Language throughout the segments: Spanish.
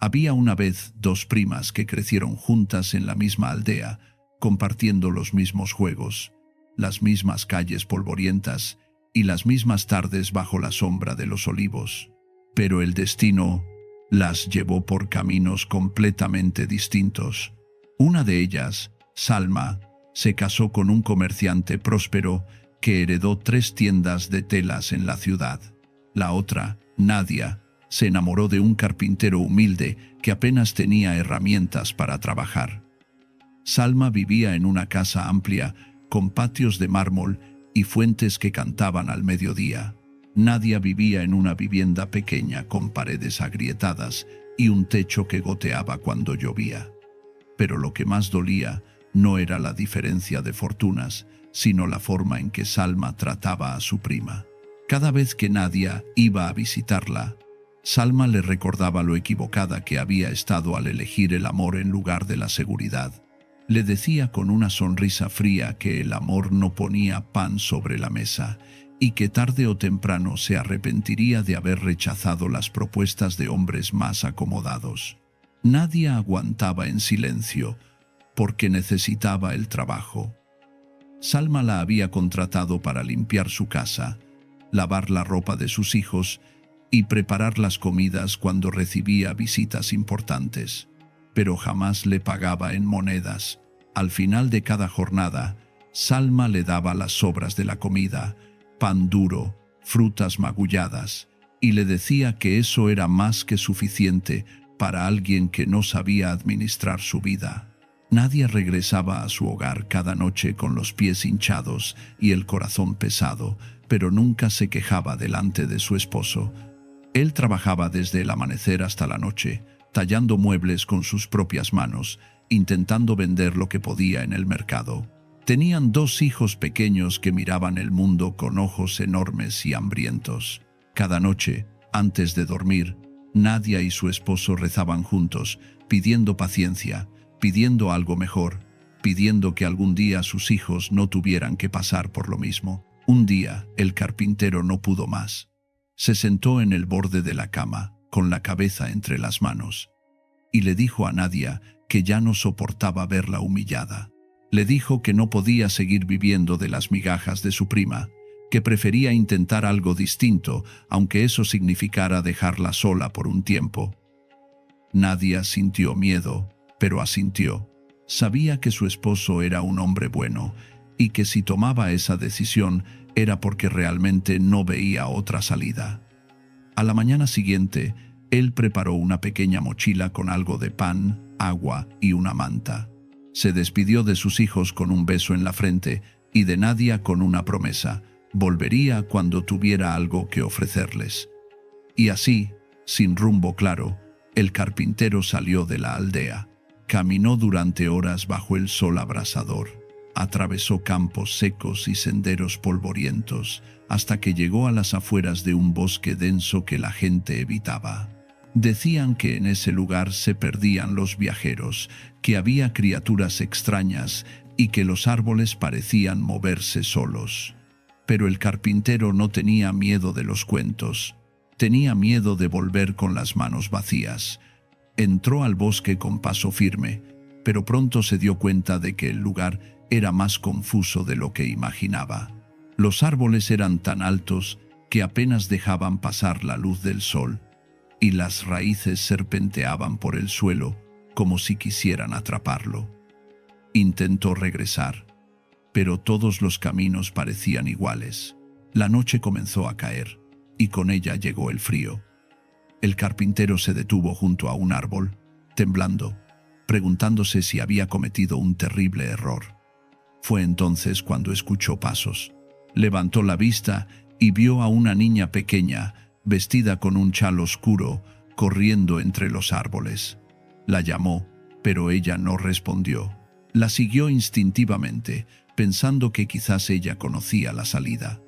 Había una vez dos primas que crecieron juntas en la misma aldea, compartiendo los mismos juegos, las mismas calles polvorientas y las mismas tardes bajo la sombra de los olivos. Pero el destino las llevó por caminos completamente distintos. Una de ellas, Salma, se casó con un comerciante próspero que heredó 3 tiendas de telas en la ciudad. La otra, Nadia, se enamoró de un carpintero humilde que apenas tenía herramientas para trabajar. Salma vivía en una casa amplia, con patios de mármol y fuentes que cantaban al mediodía. Nadia vivía en una vivienda pequeña con paredes agrietadas y un techo que goteaba cuando llovía. Pero lo que más dolía no era la diferencia de fortunas, sino la forma en que Salma trataba a su prima. Cada vez que Nadia iba a visitarla, Salma le recordaba lo equivocada que había estado al elegir el amor en lugar de la seguridad. Le decía con una sonrisa fría que el amor no ponía pan sobre la mesa y que tarde o temprano se arrepentiría de haber rechazado las propuestas de hombres más acomodados. Nadia aguantaba en silencio porque necesitaba el trabajo. Salma la había contratado para limpiar su casa, lavar la ropa de sus hijos y preparar las comidas cuando recibía visitas importantes, pero jamás le pagaba en monedas. Al final de cada jornada, Salma le daba las sobras de la comida, pan duro, frutas magulladas, y le decía que eso era más que suficiente para alguien que no sabía administrar su vida. Nadia regresaba a su hogar cada noche con los pies hinchados y el corazón pesado, pero nunca se quejaba delante de su esposo. Él trabajaba desde el amanecer hasta la noche, tallando muebles con sus propias manos, intentando vender lo que podía en el mercado. Tenían 2 hijos pequeños que miraban el mundo con ojos enormes y hambrientos. Cada noche, antes de dormir, Nadia y su esposo rezaban juntos, pidiendo paciencia, pidiendo algo mejor, pidiendo que algún día sus hijos no tuvieran que pasar por lo mismo. Un día, el carpintero no pudo más. Se sentó en el borde de la cama, con la cabeza entre las manos, y le dijo a Nadia que ya no soportaba verla humillada. Le dijo que no podía seguir viviendo de las migajas de su prima, que prefería intentar algo distinto, aunque eso significara dejarla sola por un tiempo. Nadia sintió miedo, pero asintió. Sabía que su esposo era un hombre bueno, y que si tomaba esa decisión era porque realmente no veía otra salida. A la mañana siguiente, él preparó una pequeña mochila con algo de pan, agua y una manta. Se despidió de sus hijos con un beso en la frente y de Nadia con una promesa: volvería cuando tuviera algo que ofrecerles. Y así, sin rumbo claro, el carpintero salió de la aldea. Caminó durante horas bajo el sol abrasador. Atravesó campos secos y senderos polvorientos hasta que llegó a las afueras de un bosque denso que la gente evitaba. Decían que en ese lugar se perdían los viajeros, que había criaturas extrañas y que los árboles parecían moverse solos. Pero el carpintero no tenía miedo de los cuentos. Tenía miedo de volver con las manos vacías. Entró al bosque con paso firme, pero pronto se dio cuenta de que el lugar era más confuso de lo que imaginaba. Los árboles eran tan altos que apenas dejaban pasar la luz del sol, y las raíces serpenteaban por el suelo como si quisieran atraparlo. Intentó regresar, pero todos los caminos parecían iguales. La noche comenzó a caer, y con ella llegó el frío. El carpintero se detuvo junto a un árbol, temblando, preguntándose si había cometido un terrible error. Fue entonces cuando escuchó pasos. Levantó la vista y vio a una niña pequeña, vestida con un chal oscuro, corriendo entre los árboles. La llamó, pero ella no respondió. La siguió instintivamente, pensando que quizás ella conocía la salida.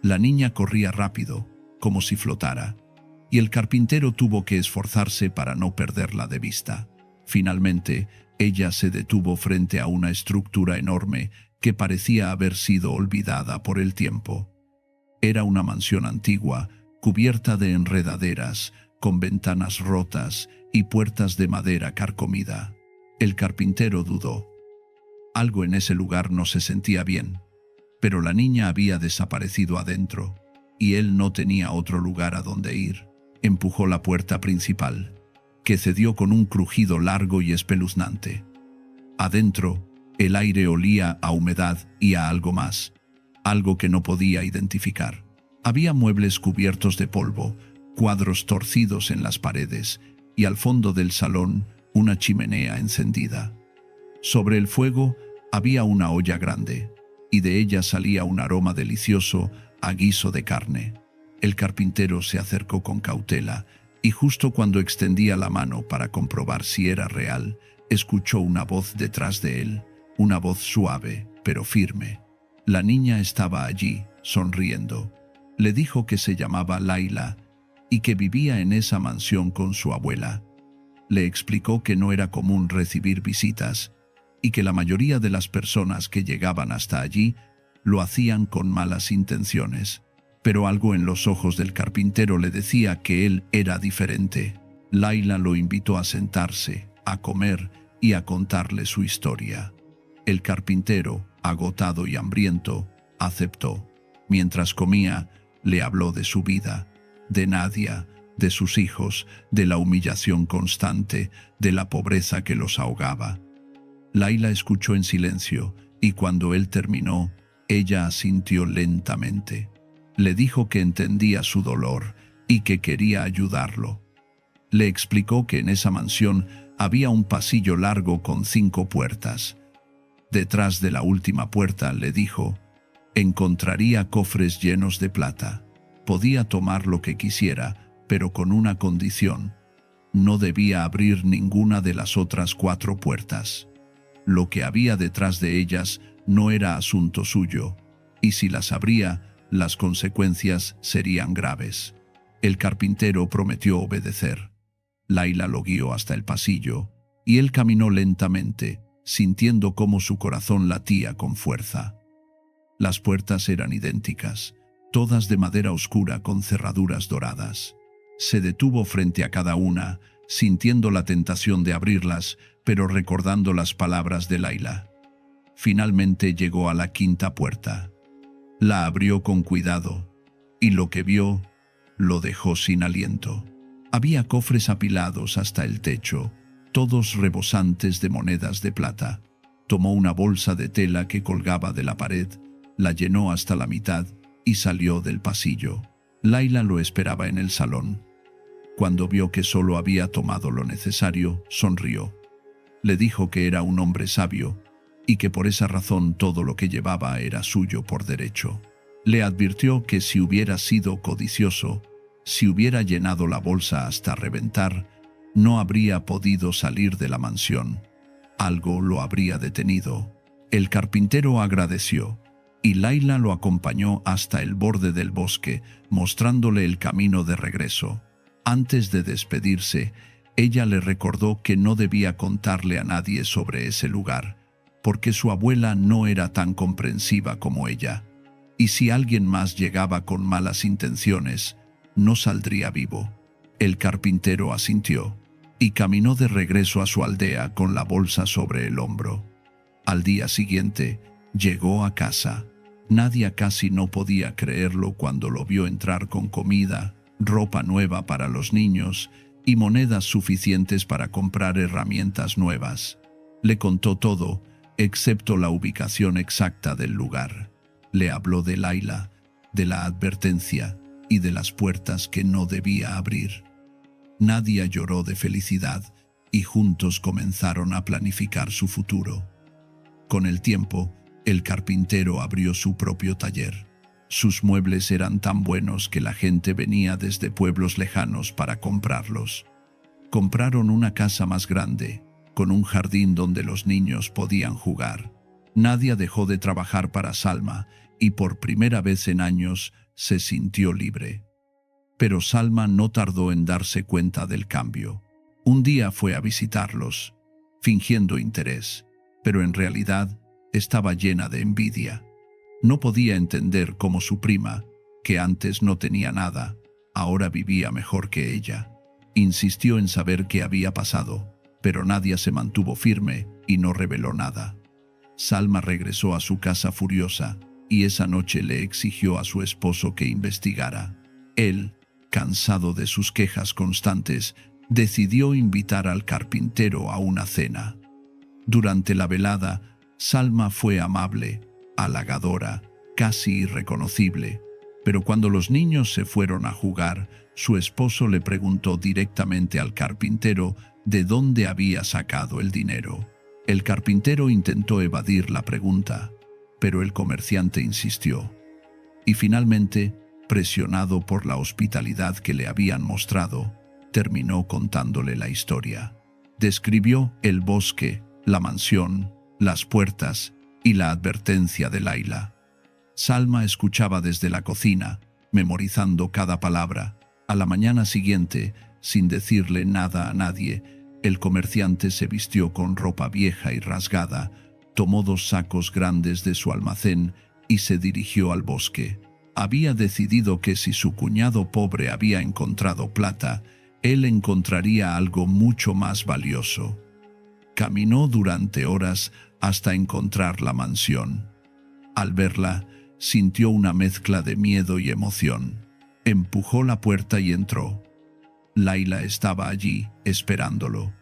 La niña corría rápido, como si flotara, y el carpintero tuvo que esforzarse para no perderla de vista. Finalmente, ella se detuvo frente a una estructura enorme que parecía haber sido olvidada por el tiempo. Era una mansión antigua, cubierta de enredaderas, con ventanas rotas y puertas de madera carcomida. El carpintero dudó. Algo en ese lugar no se sentía bien, pero la niña había desaparecido adentro, y él no tenía otro lugar a donde ir. Empujó la puerta principal, que cedió con un crujido largo y espeluznante. Adentro, el aire olía a humedad y a algo más, algo que no podía identificar. Había muebles cubiertos de polvo, cuadros torcidos en las paredes, y al fondo del salón una chimenea encendida. Sobre el fuego había una olla grande, y de ella salía un aroma delicioso a guiso de carne. El carpintero se acercó con cautela, y justo cuando extendía la mano para comprobar si era real, escuchó una voz detrás de él, una voz suave, pero firme. La niña estaba allí, sonriendo. Le dijo que se llamaba Laila y que vivía en esa mansión con su abuela. Le explicó que no era común recibir visitas y que la mayoría de las personas que llegaban hasta allí lo hacían con malas intenciones. Pero algo en los ojos del carpintero le decía que él era diferente. Laila lo invitó a sentarse, a comer y a contarle su historia. El carpintero, agotado y hambriento, aceptó. Mientras comía, le habló de su vida, de Nadia, de sus hijos, de la humillación constante, de la pobreza que los ahogaba. Laila escuchó en silencio, y cuando él terminó, ella asintió lentamente. Le dijo que entendía su dolor y que quería ayudarlo. Le explicó que en esa mansión había un pasillo largo con 5 puertas. Detrás de la última puerta, le dijo, encontraría cofres llenos de plata. Podía tomar lo que quisiera, pero con una condición. No debía abrir ninguna de las otras 4 puertas. Lo que había detrás de ellas no era asunto suyo, y si las abría, las consecuencias serían graves. El carpintero prometió obedecer. Laila lo guió hasta el pasillo, y él caminó lentamente, sintiendo cómo su corazón latía con fuerza. Las puertas eran idénticas, todas de madera oscura con cerraduras doradas. Se detuvo frente a cada una, sintiendo la tentación de abrirlas, pero recordando las palabras de Laila. Finalmente llegó a la 5ª puerta. La abrió con cuidado, y lo que vio lo dejó sin aliento. Había cofres apilados hasta el techo, todos rebosantes de monedas de plata. Tomó una bolsa de tela que colgaba de la pared, la llenó hasta la mitad y salió del pasillo. Laila lo esperaba en el salón. Cuando vio que solo había tomado lo necesario, sonrió. Le dijo que era un hombre sabio y que por esa razón todo lo que llevaba era suyo por derecho. Le advirtió que si hubiera sido codicioso, si hubiera llenado la bolsa hasta reventar, no habría podido salir de la mansión. Algo lo habría detenido. El carpintero agradeció, y Laila lo acompañó hasta el borde del bosque, mostrándole el camino de regreso. Antes de despedirse, ella le recordó que no debía contarle a nadie sobre ese lugar, porque su abuela no era tan comprensiva como ella, y si alguien más llegaba con malas intenciones, no saldría vivo. El carpintero asintió, y caminó de regreso a su aldea con la bolsa sobre el hombro. Al día siguiente, llegó a casa. Nadia casi no podía creerlo cuando lo vio entrar con comida, ropa nueva para los niños y monedas suficientes para comprar herramientas nuevas. Le contó todo, excepto la ubicación exacta del lugar. Le habló de Laila, de la advertencia y de las puertas que no debía abrir. Nadia lloró de felicidad y juntos comenzaron a planificar su futuro. Con el tiempo, el carpintero abrió su propio taller. Sus muebles eran tan buenos que la gente venía desde pueblos lejanos para comprarlos. Compraron una casa más grande, con un jardín donde los niños podían jugar. Nadia dejó de trabajar para Salma y por primera vez en años se sintió libre. Pero Salma no tardó en darse cuenta del cambio. Un día fue a visitarlos, fingiendo interés, pero en realidad estaba llena de envidia. No podía entender cómo su prima, que antes no tenía nada, ahora vivía mejor que ella. Insistió en saber qué había pasado, pero Nadia se mantuvo firme y no reveló nada. Salma regresó a su casa furiosa y esa noche le exigió a su esposo que investigara. Él, cansado de sus quejas constantes, decidió invitar al carpintero a una cena. Durante la velada, Salma fue amable, halagadora, casi irreconocible, pero cuando los niños se fueron a jugar, su esposo le preguntó directamente al carpintero de dónde había sacado el dinero. El carpintero intentó evadir la pregunta, pero el comerciante insistió. Y finalmente, presionado por la hospitalidad que le habían mostrado, terminó contándole la historia. Describió el bosque, la mansión, las puertas y la advertencia de Laila. Salma escuchaba desde la cocina, memorizando cada palabra. A la mañana siguiente, sin decirle nada a nadie, el comerciante se vistió con ropa vieja y rasgada, tomó 2 sacos grandes de su almacén y se dirigió al bosque. Había decidido que si su cuñado pobre había encontrado plata, él encontraría algo mucho más valioso. Caminó durante horas hasta encontrar la mansión. Al verla, sintió una mezcla de miedo y emoción. Empujó la puerta y entró. Laila estaba allí, esperándolo.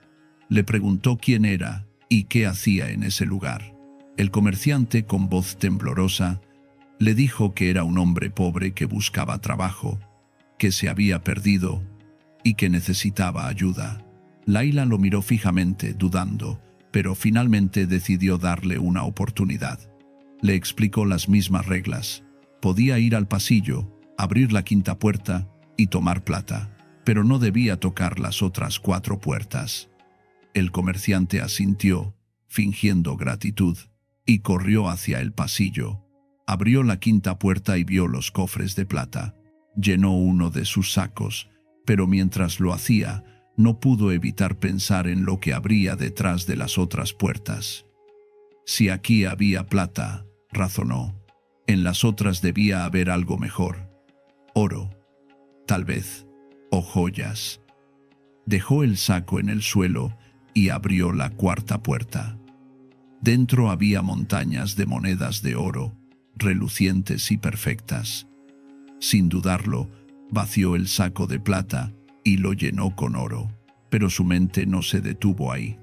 Le preguntó quién era y qué hacía en ese lugar. El comerciante, con voz temblorosa, le dijo que era un hombre pobre que buscaba trabajo, que se había perdido y que necesitaba ayuda. Laila lo miró fijamente, dudando, pero finalmente decidió darle una oportunidad. Le explicó las mismas reglas. Podía ir al pasillo, abrir la 5ª puerta y tomar plata, pero no debía tocar las otras 4 puertas. El comerciante asintió, fingiendo gratitud, y corrió hacia el pasillo. Abrió la 5ª puerta y vio los cofres de plata. Llenó uno de sus sacos, pero mientras lo hacía, no pudo evitar pensar en lo que habría detrás de las otras puertas. Si aquí había plata, razonó, en las otras debía haber algo mejor. Oro, tal vez, o joyas. Dejó el saco en el suelo y abrió la 4ª puerta. Dentro había montañas de monedas de oro, relucientes y perfectas. Sin dudarlo, vació el saco de plata y lo llenó con oro, pero su mente no se detuvo ahí.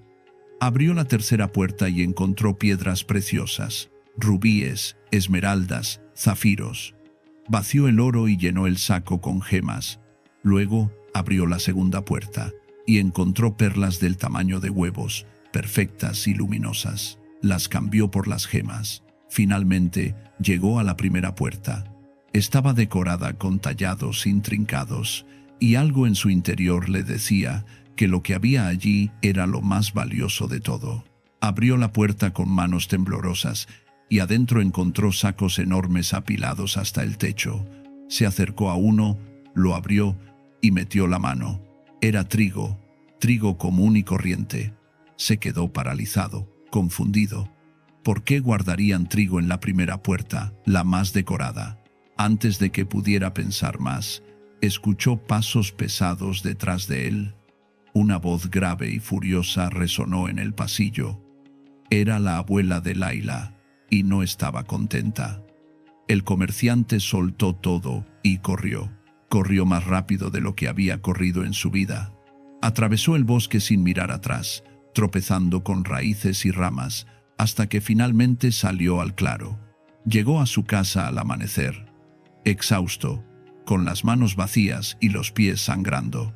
Abrió la 3ª puerta y encontró piedras preciosas, rubíes, esmeraldas, zafiros. Vació el oro y llenó el saco con gemas. Luego abrió la 2ª puerta y encontró perlas del tamaño de huevos, perfectas y luminosas. Las cambió por las gemas. Finalmente llegó a la 1ª puerta. Estaba decorada con tallados intrincados y algo en su interior le decía que lo que había allí era lo más valioso de todo. Abrió la puerta con manos temblorosas y adentro encontró sacos enormes apilados hasta el techo. Se acercó a uno, lo abrió y metió la mano. Era trigo, trigo común y corriente. Se quedó paralizado, confundido. ¿Por qué guardarían trigo en la 1ª puerta, la más decorada? Antes de que pudiera pensar más, escuchó pasos pesados detrás de él. Una voz grave y furiosa resonó en el pasillo. Era la abuela de Laila, y no estaba contenta. El comerciante soltó todo y corrió. Corrió más rápido de lo que había corrido en su vida. Atravesó el bosque sin mirar atrás, tropezando con raíces y ramas, hasta que finalmente salió al claro. Llegó a su casa al amanecer, exhausto, con las manos vacías y los pies sangrando.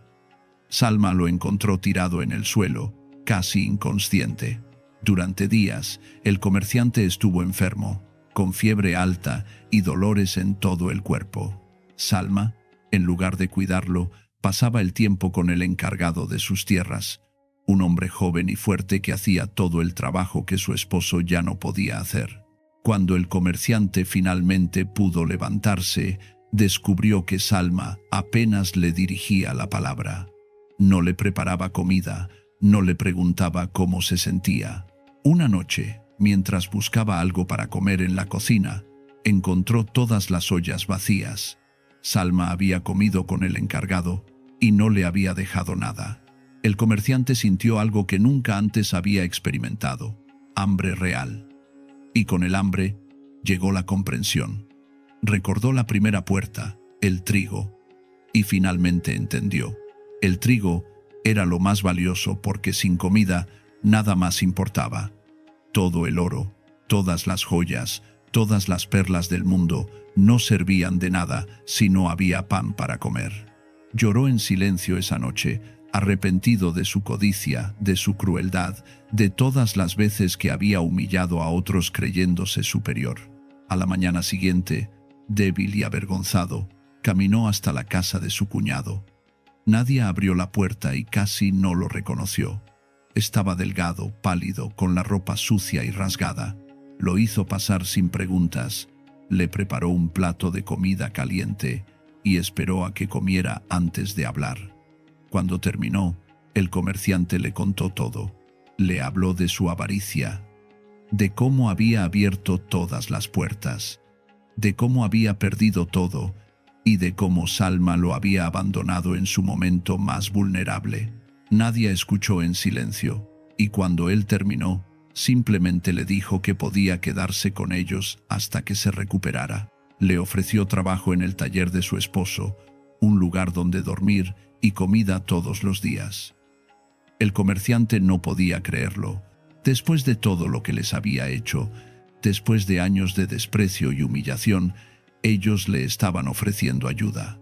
Salma lo encontró tirado en el suelo, casi inconsciente. Durante días, el comerciante estuvo enfermo, con fiebre alta y dolores en todo el cuerpo. Salma, en lugar de cuidarlo, pasaba el tiempo con el encargado de sus tierras, un hombre joven y fuerte que hacía todo el trabajo que su esposo ya no podía hacer. Cuando el comerciante finalmente pudo levantarse, descubrió que Salma apenas le dirigía la palabra. No le preparaba comida, no le preguntaba cómo se sentía. Una noche, mientras buscaba algo para comer en la cocina, encontró todas las ollas vacías. Salma había comido con el encargado, y no le había dejado nada. El comerciante sintió algo que nunca antes había experimentado: hambre real. Y con el hambre llegó la comprensión. Recordó la primera puerta, el trigo, y finalmente entendió. El trigo era lo más valioso porque sin comida nada más importaba. Todo el oro, todas las joyas, todas las perlas del mundo no servían de nada si no había pan para comer. Lloró en silencio esa noche, arrepentido de su codicia, de su crueldad, de todas las veces que había humillado a otros creyéndose superior. A la mañana siguiente, débil y avergonzado, caminó hasta la casa de su cuñado. Nadie abrió la puerta y casi no lo reconoció. Estaba delgado, pálido, con la ropa sucia y rasgada. Lo hizo pasar sin preguntas. Le preparó un plato de comida caliente y esperó a que comiera antes de hablar. Cuando terminó, el comerciante le contó todo. Le habló de su avaricia, de cómo había abierto todas las puertas, de cómo había perdido todo y de cómo Salma lo había abandonado en su momento más vulnerable. Nadie escuchó en silencio, y cuando él terminó, simplemente le dijo que podía quedarse con ellos hasta que se recuperara. Le ofreció trabajo en el taller de su esposo, un lugar donde dormir y comida todos los días. El comerciante no podía creerlo. Después de todo lo que les había hecho, después de años de desprecio y humillación, ellos le estaban ofreciendo ayuda.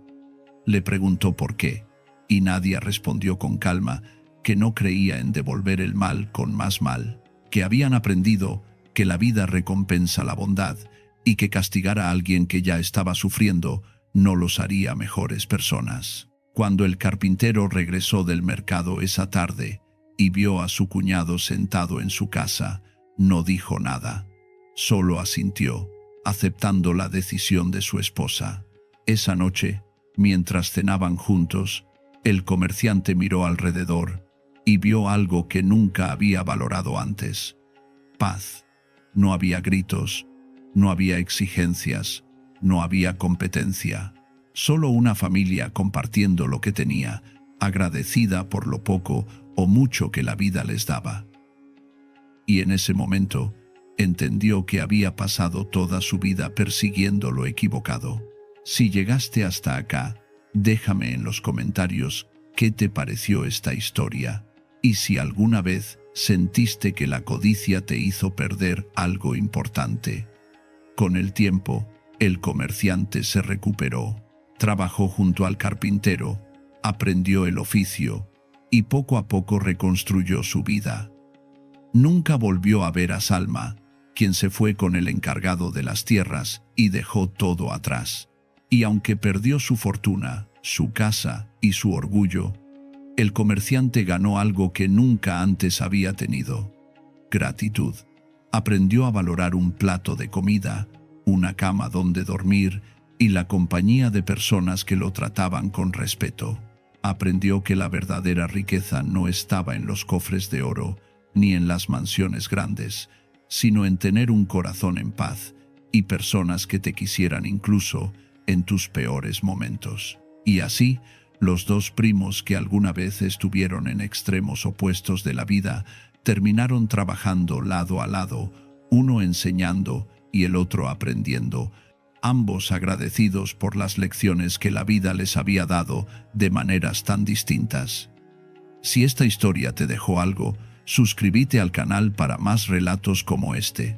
Le preguntó por qué, y Nadia respondió con calma que no creía en devolver el mal con más mal, que habían aprendido que la vida recompensa la bondad y que castigar a alguien que ya estaba sufriendo no los haría mejores personas. Cuando el carpintero regresó del mercado esa tarde y vio a su cuñado sentado en su casa, no dijo nada, solo asintió, aceptando la decisión de su esposa. Esa noche, mientras cenaban juntos, el comerciante miró alrededor y vio algo que nunca había valorado antes: paz. No había gritos, no había exigencias, no había competencia. Solo una familia compartiendo lo que tenía, agradecida por lo poco o mucho que la vida les daba. Y en ese momento, entendió que había pasado toda su vida persiguiendo lo equivocado. Si llegaste hasta acá, déjame en los comentarios qué te pareció esta historia, y si alguna vez sentiste que la codicia te hizo perder algo importante. Con el tiempo, el comerciante se recuperó. Trabajó junto al carpintero, aprendió el oficio y poco a poco reconstruyó su vida. Nunca volvió a ver a Salma, quien se fue con el encargado de las tierras y dejó todo atrás. Y aunque perdió su fortuna, su casa y su orgullo, el comerciante ganó algo que nunca antes había tenido: gratitud. Aprendió a valorar un plato de comida, una cama donde dormir y la compañía de personas que lo trataban con respeto. Aprendió que la verdadera riqueza no estaba en los cofres de oro ni en las mansiones grandes, sino en tener un corazón en paz y personas que te quisieran incluso en tus peores momentos. Y así, los dos primos que alguna vez estuvieron en extremos opuestos de la vida terminaron trabajando lado a lado, uno enseñando y el otro aprendiendo, ambos agradecidos por las lecciones que la vida les había dado de maneras tan distintas. Si esta historia te dejó algo, suscríbete al canal para más relatos como este.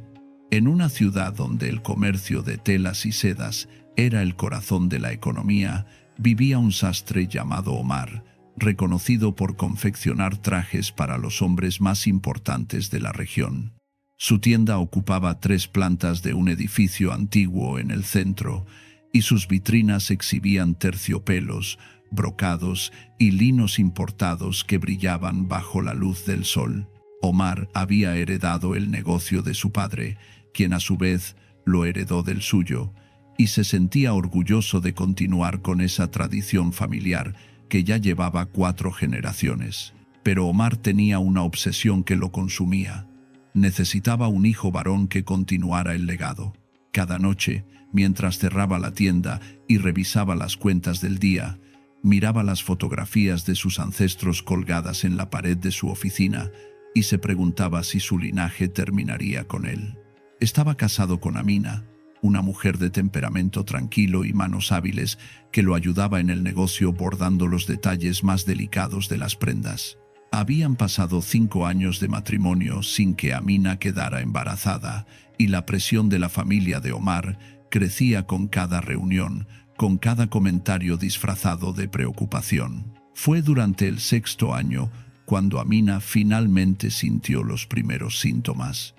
En una ciudad donde el comercio de telas y sedas era el corazón de la economía, vivía un sastre llamado Omar, reconocido por confeccionar trajes para los hombres más importantes de la región. Su tienda ocupaba 3 plantas de un edificio antiguo en el centro, y sus vitrinas exhibían terciopelos, brocados y linos importados que brillaban bajo la luz del sol. Omar había heredado el negocio de su padre, quien a su vez lo heredó del suyo, y se sentía orgulloso de continuar con esa tradición familiar que ya llevaba 4 generaciones. Pero Omar tenía una obsesión que lo consumía. Necesitaba un hijo varón que continuara el legado. Cada noche, mientras cerraba la tienda y revisaba las cuentas del día, Miraba las fotografías de sus ancestros colgadas en la pared de su oficina y se preguntaba si su linaje terminaría con él. Estaba casado con Amina, una mujer de temperamento tranquilo y manos hábiles que lo ayudaba en el negocio bordando los detalles más delicados de las prendas. Habían pasado 5 años de matrimonio sin que Amina quedara embarazada, y la presión de la familia de Omar crecía con cada reunión, con cada comentario disfrazado de preocupación. Fue durante el 6.º año cuando Amina finalmente sintió los primeros síntomas.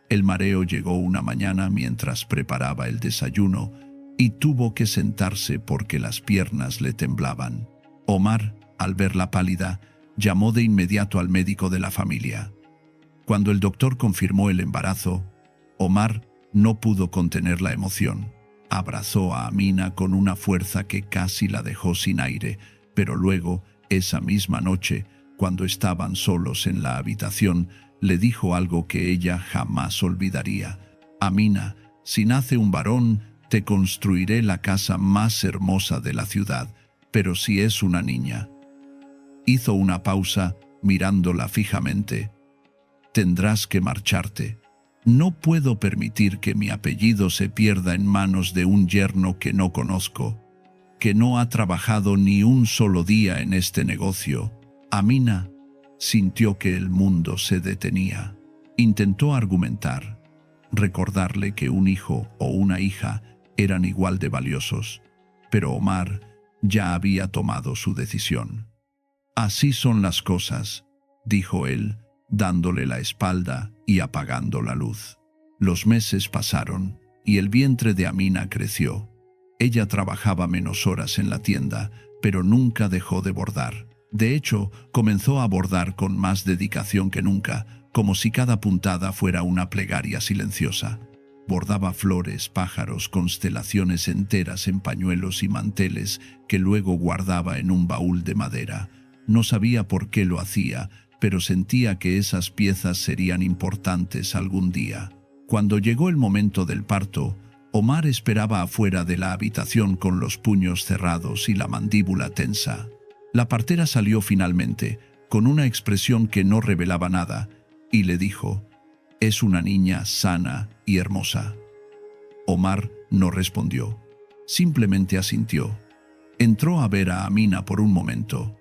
El mareo llegó una mañana mientras preparaba el desayuno y tuvo que sentarse porque las piernas le temblaban. Omar, al verla pálida, llamó de inmediato al médico de la familia. Cuando el doctor confirmó el embarazo, Omar no pudo contener la emoción. Abrazó a Amina con una fuerza que casi la dejó sin aire, pero luego, esa misma noche, cuando estaban solos en la habitación, le dijo algo que ella jamás olvidaría. Amina, si nace un varón, te construiré la casa más hermosa de la ciudad, pero si es una niña. Hizo una pausa, mirándola fijamente. Tendrás que marcharte. No puedo permitir que mi apellido se pierda en manos de un yerno que no conozco, que no ha trabajado ni un solo día en este negocio. Amina sintió que el mundo se detenía. Intentó argumentar, recordarle que un hijo o una hija eran igual de valiosos, pero Omar ya había tomado su decisión. Así son las cosas, dijo él, dándole la espalda y apagando la luz. Los meses pasaron y el vientre de Amina creció. Ella trabajaba menos horas en la tienda, pero nunca dejó de bordar. De hecho, comenzó a bordar con más dedicación que nunca, como si cada puntada fuera una plegaria silenciosa. Bordaba flores, pájaros, constelaciones enteras en pañuelos y manteles que luego guardaba en un baúl de madera. No sabía por qué lo hacía, pero sentía que esas piezas serían importantes algún día. Cuando llegó el momento del parto, Omar esperaba afuera de la habitación con los puños cerrados y la mandíbula tensa. La partera salió finalmente, con una expresión que no revelaba nada, y le dijo: «Es una niña sana y hermosa». Omar no respondió, simplemente asintió. Entró a ver a Amina por un momento,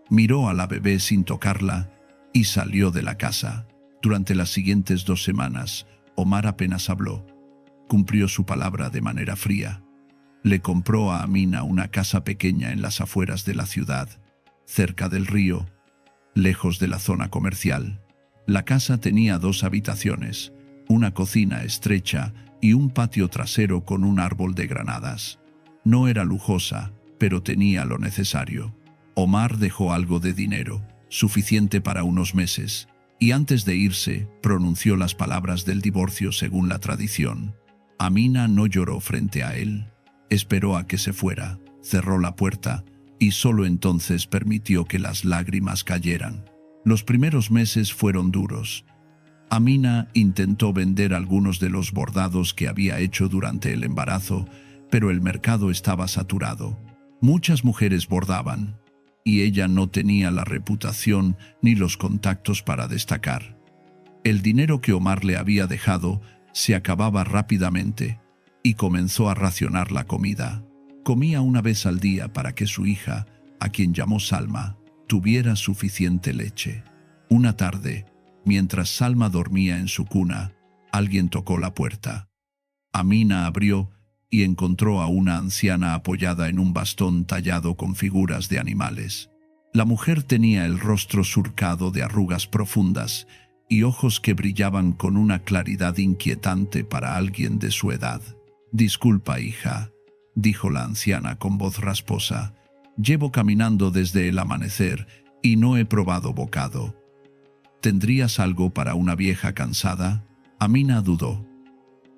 miró a la bebé sin tocarla y salió de la casa. Durante las siguientes 2 semanas, Omar apenas habló. Cumplió su palabra de manera fría. Le compró a Amina una casa pequeña en las afueras de la ciudad, cerca del río, lejos de la zona comercial. La casa tenía 2 habitaciones, una cocina estrecha y un patio trasero con un árbol de granadas. No era lujosa, pero tenía lo necesario. Omar dejó algo de dinero, suficiente para unos meses, y antes de irse, pronunció las palabras del divorcio según la tradición. Amina no lloró frente a él. Esperó a que se fuera, cerró la puerta y solo entonces permitió que las lágrimas cayeran. Los primeros meses fueron duros. Amina intentó vender algunos de los bordados que había hecho durante el embarazo, pero el mercado estaba saturado. Muchas mujeres bordaban, y ella no tenía la reputación ni los contactos para destacar. El dinero que Omar le había dejado se acababa rápidamente y comenzó a racionar la comida. Comía una vez al día para que su hija, a quien llamó Salma, tuviera suficiente leche. Una tarde, mientras Salma dormía en su cuna, alguien tocó la puerta. Amina abrió y encontró a una anciana apoyada en un bastón tallado con figuras de animales. La mujer tenía el rostro surcado de arrugas profundas y ojos que brillaban con una claridad inquietante para alguien de su edad. «Disculpa, hija», dijo la anciana con voz rasposa. «Llevo caminando desde el amanecer y no he probado bocado. ¿Tendrías algo para una vieja cansada?» Amina dudó.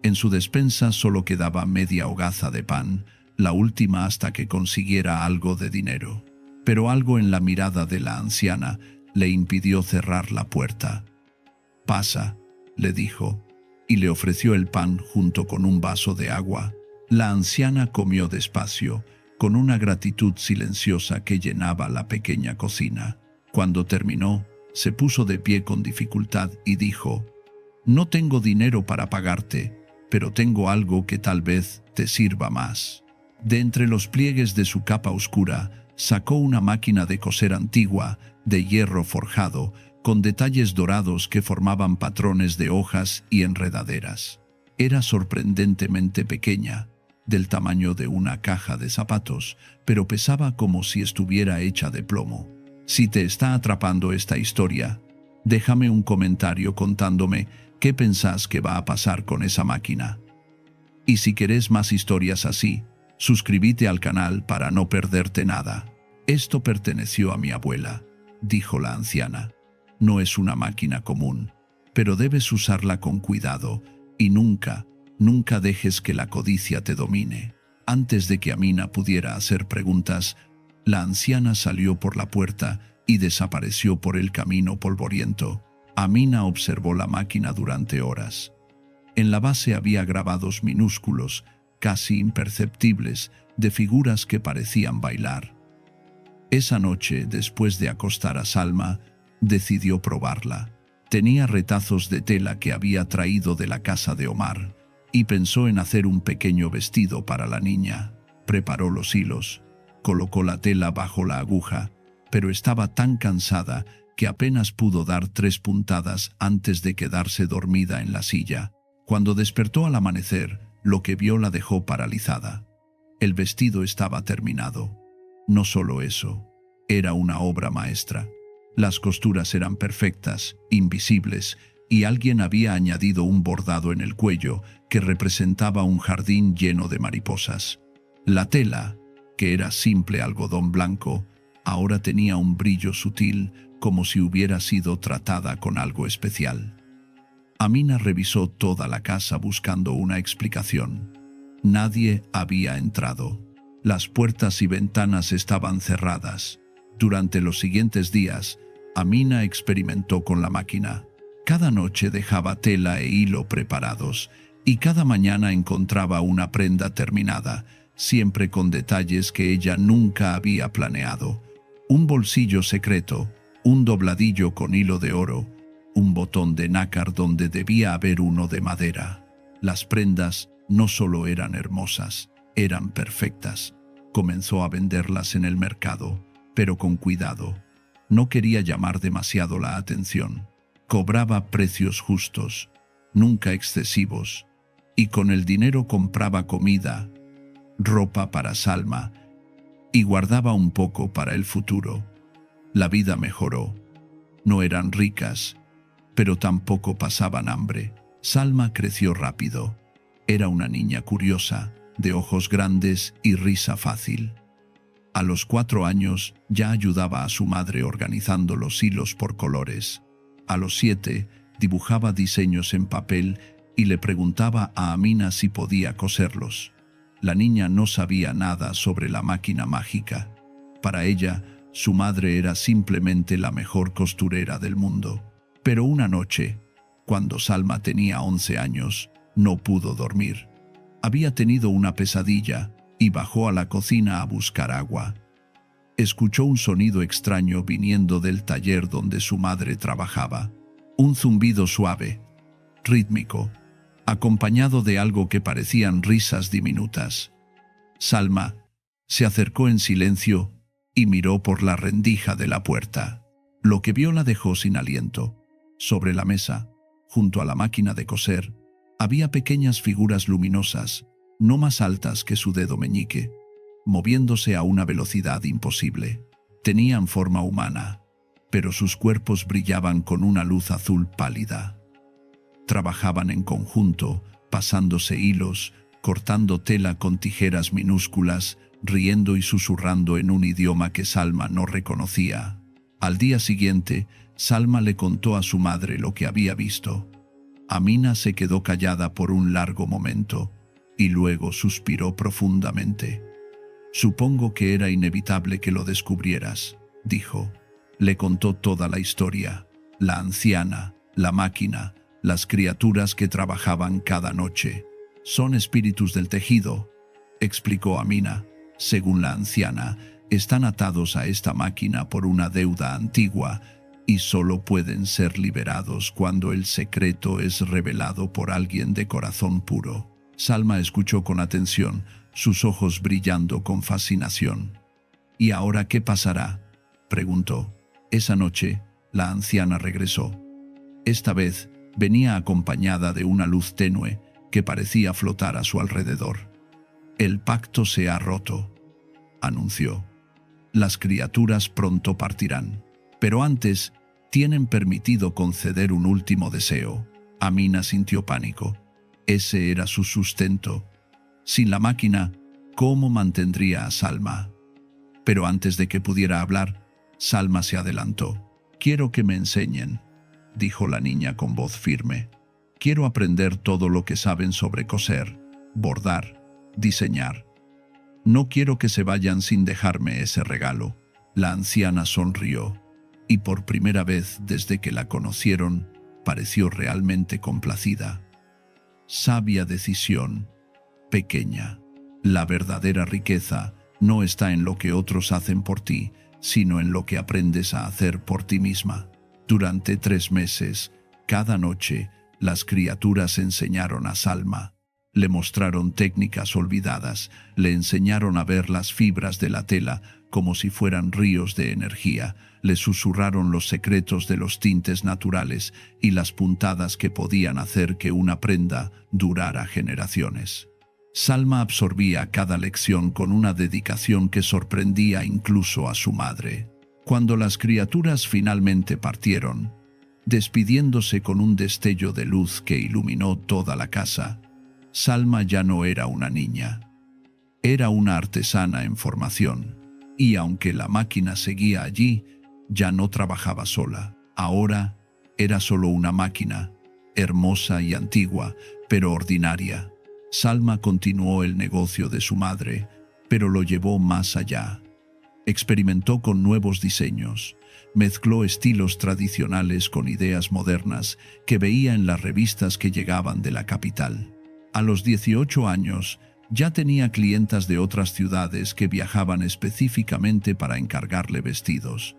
En su despensa solo quedaba media hogaza de pan, la última hasta que consiguiera algo de dinero. Pero algo en la mirada de la anciana le impidió cerrar la puerta. «Pasa», le dijo, y le ofreció el pan junto con un vaso de agua. La anciana comió despacio con una gratitud silenciosa que llenaba la pequeña cocina. Cuando terminó, se puso de pie con dificultad y dijo: «No tengo dinero para pagarte, pero tengo algo que tal vez te sirva más». De entre los pliegues de su capa oscura, sacó una máquina de coser antigua, de hierro forjado, con detalles dorados que formaban patrones de hojas y enredaderas. Era sorprendentemente pequeña, del tamaño de una caja de zapatos, pero pesaba como si estuviera hecha de plomo. Si te está atrapando esta historia, déjame un comentario contándome qué pensás que va a pasar con esa máquina. Y si querés más historias así, suscríbete al canal para no perderte nada. «Esto perteneció a mi abuela», dijo la anciana. «No es una máquina común, pero debes usarla con cuidado y nunca dejes que la codicia te domine». Antes de que Amina pudiera hacer preguntas, la anciana salió por la puerta y desapareció por el camino polvoriento. Amina observó la máquina durante horas. En la base había grabados minúsculos, casi imperceptibles, de figuras que parecían bailar. Esa noche, después de acostar a Salma, decidió probarla. Tenía retazos de tela que había traído de la casa de Omar, y pensó en hacer un pequeño vestido para la niña. Preparó los hilos, colocó la tela bajo la aguja, pero estaba tan cansada que apenas pudo dar 3 puntadas antes de quedarse dormida en la silla. Cuando despertó al amanecer, lo que vio la dejó paralizada. El vestido estaba terminado. No solo eso, era una obra maestra. Las costuras eran perfectas, invisibles, y alguien había añadido un bordado en el cuello que representaba un jardín lleno de mariposas. La tela, que era simple algodón blanco, ahora tenía un brillo sutil, como si hubiera sido tratada con algo especial. Amina revisó toda la casa buscando una explicación. Nadie había entrado. Las puertas y ventanas estaban cerradas. Durante los siguientes días, Amina experimentó con la máquina. Cada noche dejaba tela e hilo preparados, y cada mañana encontraba una prenda terminada, siempre con detalles que ella nunca había planeado. Un bolsillo secreto, un dobladillo con hilo de oro, un botón de nácar donde debía haber uno de madera. Las prendas no solo eran hermosas, eran perfectas. Comenzó a venderlas en el mercado, pero con cuidado. No quería llamar demasiado la atención. Cobraba precios justos, nunca excesivos, y con el dinero compraba comida, ropa para Salma, y guardaba un poco para el futuro. La vida mejoró. No eran ricas, pero tampoco pasaban hambre. Salma creció rápido. Era una niña curiosa, de ojos grandes y risa fácil. A los 4 años ya ayudaba a su madre organizando los hilos por colores. A los 7 dibujaba diseños en papel y le preguntaba a Amina si podía coserlos. La niña no sabía nada sobre la máquina mágica. Para ella, su madre era simplemente la mejor costurera del mundo. Pero una noche, cuando Salma tenía 11 años, no pudo dormir. Había tenido una pesadilla y bajó a la cocina a buscar agua. Escuchó un sonido extraño viniendo del taller donde su madre trabajaba. Un zumbido suave, rítmico, acompañado de algo que parecían risas diminutas. Salma se acercó en silencio y miró por la rendija de la puerta. Lo que vio la dejó sin aliento. Sobre la mesa, junto a la máquina de coser, había pequeñas figuras luminosas, no más altas que su dedo meñique, moviéndose a una velocidad imposible. Tenían forma humana, pero sus cuerpos brillaban con una luz azul pálida. Trabajaban en conjunto, pasándose hilos, cortando tela con tijeras minúsculas, riendo y susurrando en un idioma que Salma no reconocía. Al día siguiente, Salma le contó a su madre lo que había visto. Amina se quedó callada por un largo momento, y luego suspiró profundamente. «Supongo que era inevitable que lo descubrieras», dijo. Le contó toda la historia, la anciana, la máquina, las criaturas que trabajaban cada noche. «Son espíritus del tejido», explicó Amina. Según la anciana, están atados a esta máquina por una deuda antigua y solo pueden ser liberados cuando el secreto es revelado por alguien de corazón puro. Salma escuchó con atención, sus ojos brillando con fascinación. ¿Y ahora qué pasará?, preguntó. Esa noche, la anciana regresó. Esta vez venía acompañada de una luz tenue que parecía flotar a su alrededor. «El pacto se ha roto», anunció. «Las criaturas pronto partirán. Pero antes, tienen permitido conceder un último deseo». Amina sintió pánico. Ese era su sustento. Sin la máquina, ¿cómo mantendría a Salma? Pero antes de que pudiera hablar, Salma se adelantó. «Quiero que me enseñen», dijo la niña con voz firme. «Quiero aprender todo lo que saben sobre coser, bordar, diseñar. No quiero que se vayan sin dejarme ese regalo». La anciana sonrió, y por primera vez desde que la conocieron, pareció realmente complacida. «Sabia decisión, pequeña. La verdadera riqueza no está en lo que otros hacen por ti, sino en lo que aprendes a hacer por ti misma». Durante 3 meses, cada noche, las criaturas enseñaron a Salma. Le mostraron técnicas olvidadas, le enseñaron a ver las fibras de la tela como si fueran ríos de energía, le susurraron los secretos de los tintes naturales y las puntadas que podían hacer que una prenda durara generaciones. Salma absorbía cada lección con una dedicación que sorprendía incluso a su madre. Cuando las criaturas finalmente partieron, despidiéndose con un destello de luz que iluminó toda la casa, Salma ya no era una niña. Era una artesana en formación, y aunque la máquina seguía allí, ya no trabajaba sola. Ahora era solo una máquina, hermosa y antigua, pero ordinaria. Salma continuó el negocio de su madre, pero lo llevó más allá. Experimentó con nuevos diseños, mezcló estilos tradicionales con ideas modernas que veía en las revistas que llegaban de la capital. A los 18 años, ya tenía clientas de otras ciudades que viajaban específicamente para encargarle vestidos.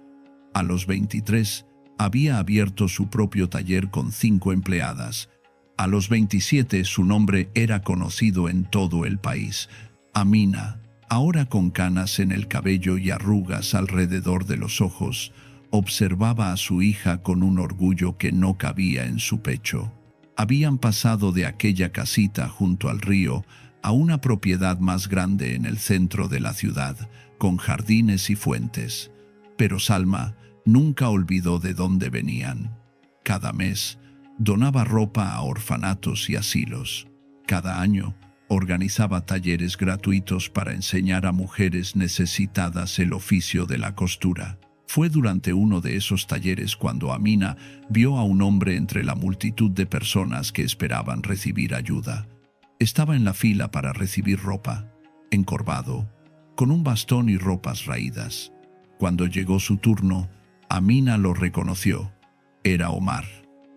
A los 23, había abierto su propio taller con 5 empleadas. A los 27, su nombre era conocido en todo el país. Amina, ahora con canas en el cabello y arrugas alrededor de los ojos, observaba a su hija con un orgullo que no cabía en su pecho. Habían pasado de aquella casita junto al río a una propiedad más grande en el centro de la ciudad, con jardines y fuentes. Pero Salma nunca olvidó de dónde venían. Cada mes, donaba ropa a orfanatos y asilos. Cada año, organizaba talleres gratuitos para enseñar a mujeres necesitadas el oficio de la costura. Fue durante uno de esos talleres cuando Amina vio a un hombre entre la multitud de personas que esperaban recibir ayuda. Estaba en la fila para recibir ropa, encorvado, con un bastón y ropas raídas. Cuando llegó su turno, Amina lo reconoció. Era Omar.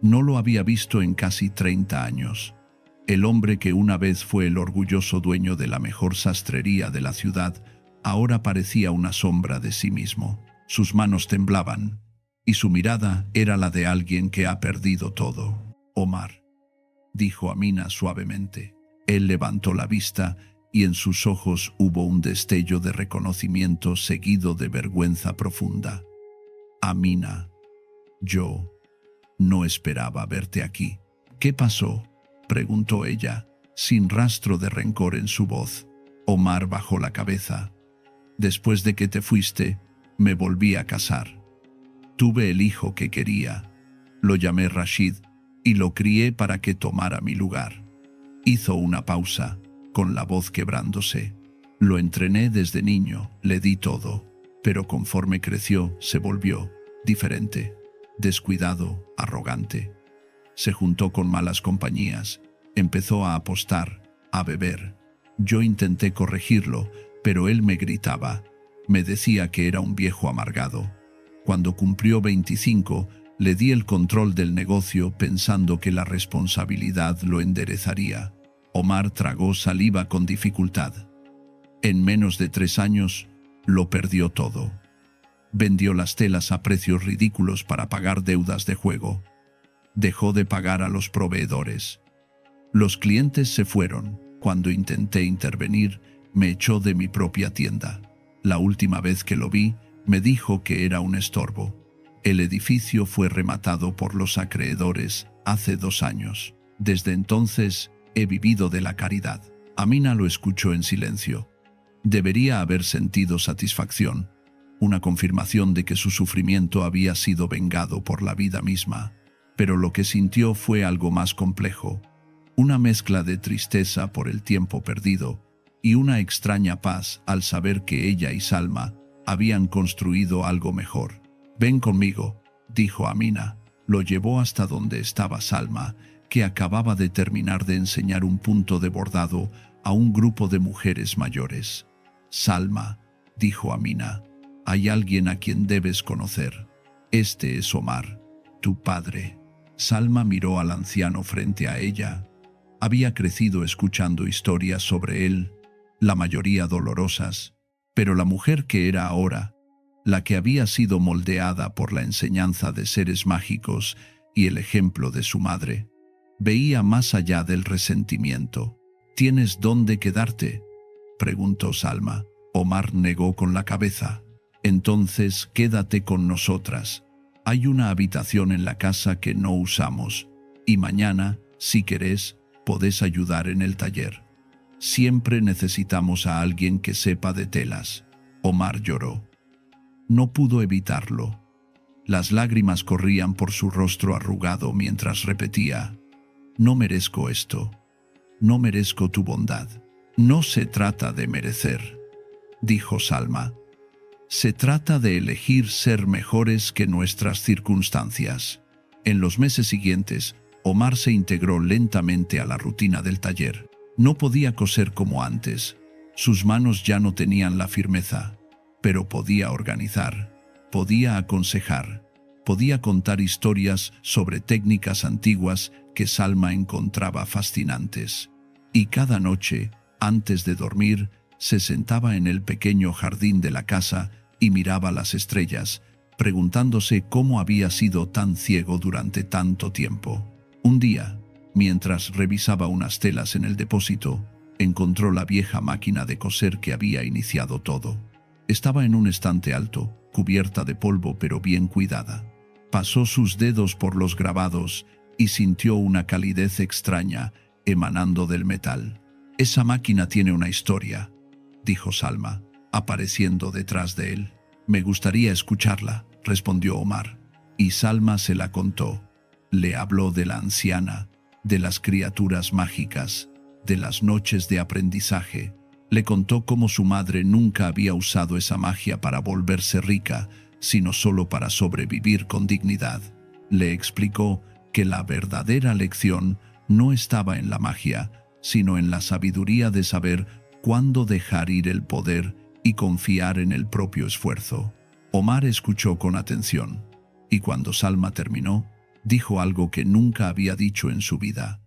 No lo había visto en casi 30 años. El hombre que una vez fue el orgulloso dueño de la mejor sastrería de la ciudad, ahora parecía una sombra de sí mismo. Sus manos temblaban, y su mirada era la de alguien que ha perdido todo. «Omar», dijo Amina suavemente. Él levantó la vista y en sus ojos hubo un destello de reconocimiento seguido de vergüenza profunda. «Amina, yo no esperaba verte aquí». «¿Qué pasó?», preguntó ella, sin rastro de rencor en su voz. Omar bajó la cabeza. «Después de que te fuiste, me volví a casar. Tuve el hijo que quería. Lo llamé Rashid y lo crié para que tomara mi lugar». Hizo una pausa, con la voz quebrándose. «Lo entrené desde niño, le di todo, pero conforme creció se volvió diferente, descuidado, arrogante. Se juntó con malas compañías, empezó a apostar, a beber. Yo intenté corregirlo, pero él me gritaba. Me decía que era un viejo amargado. Cuando cumplió 25, le di el control del negocio pensando que la responsabilidad lo enderezaría». Omar tragó saliva con dificultad. En menos de 3 años, lo perdió todo. Vendió las telas a precios ridículos para pagar deudas de juego. Dejó de pagar a los proveedores. Los clientes se fueron. Cuando intenté intervenir, me echó de mi propia tienda. La última vez que lo vi, me dijo que era un estorbo. El edificio fue rematado por los acreedores hace 2 años. Desde entonces, he vivido de la caridad. Amina lo escuchó en silencio. Debería haber sentido satisfacción, una confirmación de que su sufrimiento había sido vengado por la vida misma. Pero lo que sintió fue algo más complejo, una mezcla de tristeza por el tiempo perdido y una extraña paz al saber que ella y Salma habían construido algo mejor. «Ven conmigo», dijo Amina. Lo llevó hasta donde estaba Salma, que acababa de terminar de enseñar un punto de bordado a un grupo de mujeres mayores. «Salma», dijo Amina, «hay alguien a quien debes conocer. Este es Omar, tu padre». Salma miró al anciano frente a ella. Había crecido escuchando historias sobre él, la mayoría dolorosas, pero la mujer que era ahora, la que había sido moldeada por la enseñanza de seres mágicos y el ejemplo de su madre, veía más allá del resentimiento. «¿Tienes dónde quedarte?», preguntó Salma. Omar negó con la cabeza. «Entonces quédate con nosotras. Hay una habitación en la casa que no usamos, y mañana, si querés, podés ayudar en el taller. Siempre necesitamos a alguien que sepa de telas». Omar lloró. No pudo evitarlo. Las lágrimas corrían por su rostro arrugado mientras repetía: «No merezco esto. No merezco tu bondad». «No se trata de merecer», dijo Salma. «Se trata de elegir ser mejores que nuestras circunstancias». En los meses siguientes, Omar se integró lentamente a la rutina del taller. No podía coser como antes. Sus manos ya no tenían la firmeza, pero podía organizar, podía aconsejar, podía contar historias sobre técnicas antiguas que Salma encontraba fascinantes. Y cada noche, antes de dormir, se sentaba en el pequeño jardín de la casa y miraba las estrellas, preguntándose cómo había sido tan ciego durante tanto tiempo. Un día, mientras revisaba unas telas en el depósito, encontró la vieja máquina de coser que había iniciado todo. Estaba en un estante alto, cubierta de polvo pero bien cuidada. Pasó sus dedos por los grabados y sintió una calidez extraña emanando del metal. «Esa máquina tiene una historia», dijo Salma, apareciendo detrás de él. «Me gustaría escucharla», respondió Omar. Y Salma se la contó. Le habló de la anciana, de las criaturas mágicas, de las noches de aprendizaje. Le contó cómo su madre nunca había usado esa magia para volverse rica, sino solo para sobrevivir con dignidad. Le explicó que la verdadera lección no estaba en la magia, sino en la sabiduría de saber cuándo dejar ir el poder y confiar en el propio esfuerzo. Omar escuchó con atención, y cuando Salma terminó, dijo algo que nunca había dicho en su vida.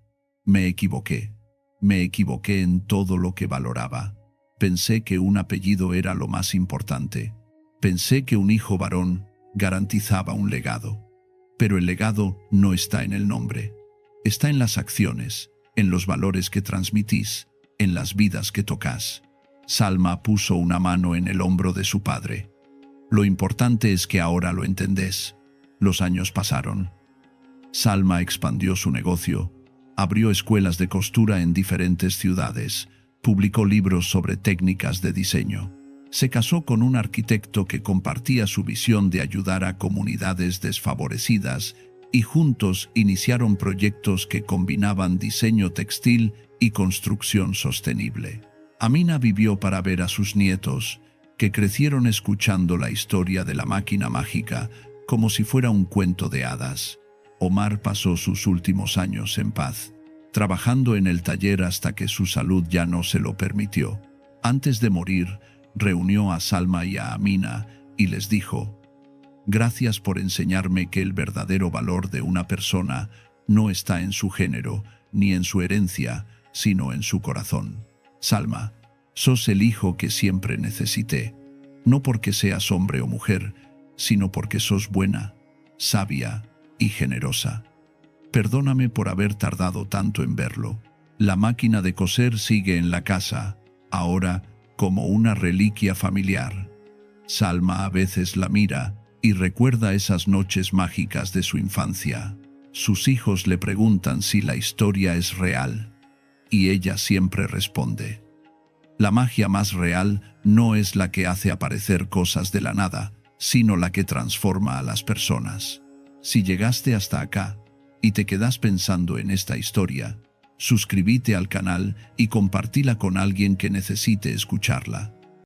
«Me equivoqué. Me equivoqué en todo lo que valoraba. Pensé que un apellido era lo más importante. Pensé que un hijo varón garantizaba un legado. Pero el legado no está en el nombre. Está en las acciones, en los valores que transmitís, en las vidas que tocas». Salma puso una mano en el hombro de su padre. «Lo importante es que ahora lo entendés. Los años pasaron». Salma expandió su negocio, abrió escuelas de costura en diferentes ciudades, publicó libros sobre técnicas de diseño. Se casó con un arquitecto que compartía su visión de ayudar a comunidades desfavorecidas y juntos iniciaron proyectos que combinaban diseño textil y construcción sostenible. Amina vivió para ver a sus nietos, que crecieron escuchando la historia de la máquina mágica como si fuera un cuento de hadas. Omar pasó sus últimos años en paz, trabajando en el taller hasta que su salud ya no se lo permitió. Antes de morir, reunió a Salma y a Amina y les dijo: «Gracias por enseñarme que el verdadero valor de una persona no está en su género ni en su herencia, sino en su corazón». Salma, Sos el hijo que siempre necesité, no porque seas hombre o mujer, sino porque sos buena, sabia y generosa. Perdóname por haber tardado tanto en verlo. La máquina de coser sigue en la casa, ahora como una reliquia familiar. Salma a veces la mira y recuerda esas noches mágicas de su infancia. Sus hijos le preguntan si la historia es real, y ella siempre responde: la magia más real no es la que hace aparecer cosas de la nada, sino la que transforma a las personas. Si llegaste hasta acá y te quedas pensando en esta historia, suscríbete al canal y compartila con alguien que necesite escucharla.